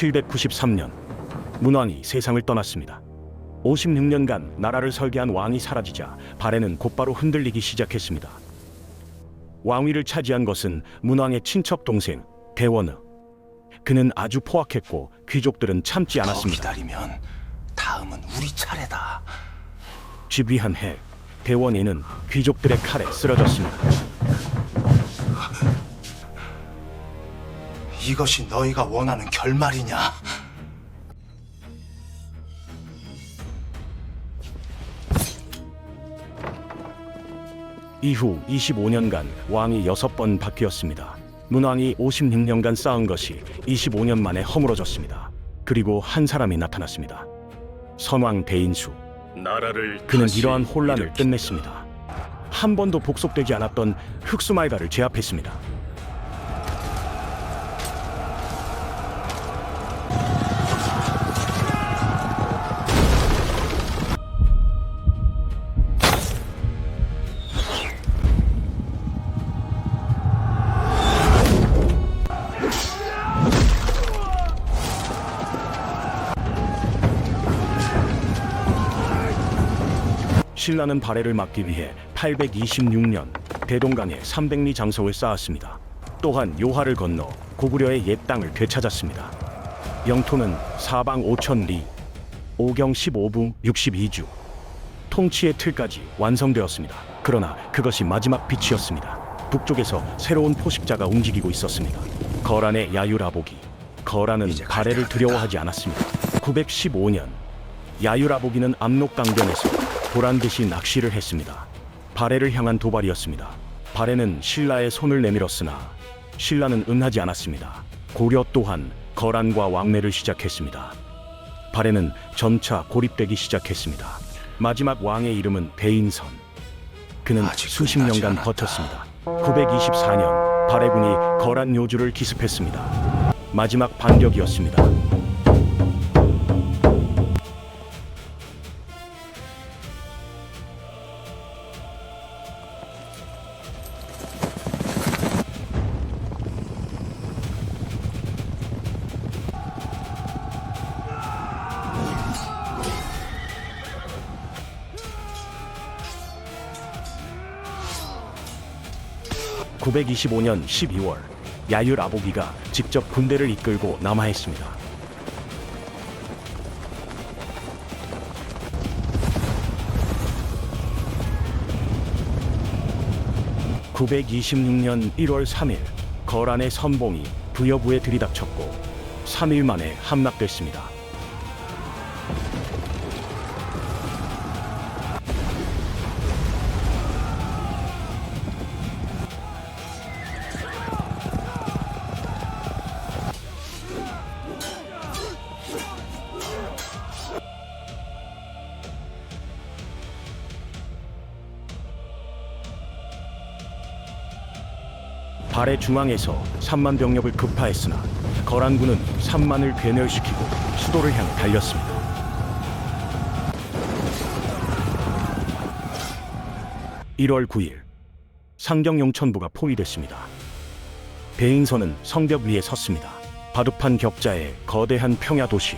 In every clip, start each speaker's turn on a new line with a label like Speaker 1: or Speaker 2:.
Speaker 1: 793년 문왕이 세상을 떠났습니다. 56년간 나라를 설계한 왕이 사라지자 발해는 곧바로 흔들리기 시작했습니다. 왕위를 차지한 것은 문왕의 친척 동생 대원의. 그는 아주 포악했고 귀족들은 참지 않았습니다.
Speaker 2: 더 기다리면 다음은 우리 차례다.
Speaker 1: 집위한 해 대원이는 귀족들의 칼에 쓰러졌습니다.
Speaker 2: 이것이 너희가 원하는 결말이냐?
Speaker 1: 이후 25년간 왕이 6번 바뀌었습니다. 문왕이 56년간 쌓은 것이 25년 만에 허물어졌습니다. 그리고 한 사람이 나타났습니다. 선왕 대인수. 그는 이러한 혼란을 끝냈습니다. 한 번도 복속되지 않았던 흑수말가를 제압했습니다. 신라는 발해를 막기 위해 826년 대동강에 300리 장석을 쌓았습니다. 또한 요하를 건너 고구려의 옛 땅을 되찾았습니다. 영토는 사방 5,000리, 오경 15부 62주, 통치의 틀까지 완성되었습니다. 그러나 그것이 마지막 빛이었습니다. 북쪽에서 새로운 포식자가 움직이고 있었습니다. 거란의 야유라복이. 거란은 발해를 두려워하지 않았습니다. 915년 야유라복이는 압록강변에서 보란듯이 낚시를 했습니다. 발해를 향한 도발이었습니다. 발해는 신라의 손을 내밀었으나 신라는 응하지 않았습니다. 고려 또한 거란과 왕래를 시작했습니다. 발해는 점차 고립되기 시작했습니다. 마지막 왕의 이름은 배인선. 그는 수십 년간 버텼습니다. 924년 발해군이 거란 요주를 기습했습니다. 마지막 반격이었습니다. (925년 12월) 야유라복이가 직접 군대를 이끌고 남하했습니다. (926년 1월 3일) 거란의 선봉이 부여부에 들이닥쳤고 3일 만에 함락됐습니다. 발해 중앙에서 3만 병력을 급파했으나 거란군은 3만을 괴멸시키고 수도를 향해 달렸습니다. (1월 9일) 상경용천부가 포위됐습니다. 배인선은 성벽 위에 섰습니다. 바둑판 격자에 거대한 평야 도시,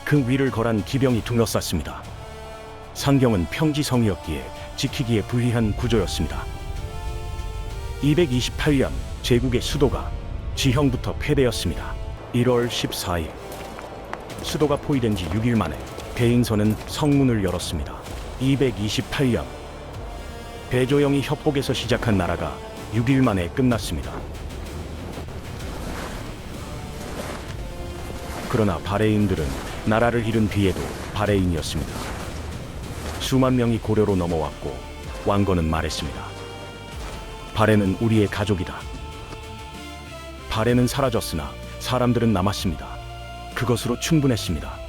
Speaker 1: 그 위를 거란 기병이 둘러쌌습니다. 상경은 평지성이었기에 지키기에 부유한 구조였습니다. 228년 제국의 수도가 지형부터 폐되었습니다. 1월 14일 수도가 포위된 지 6일 만에 배인선은 성문을 열었습니다. 228년 배조영이 협곡에서 시작한 나라가 6일 만에 끝났습니다. 그러나 발해인들은 나라를 잃은 뒤에도 발해인이었습니다. 수만 명이 고려로 넘어왔고 왕건은 말했습니다. 발해는 우리의 가족이다. 발해는 사라졌으나 사람들은 남았습니다. 그것으로 충분했습니다.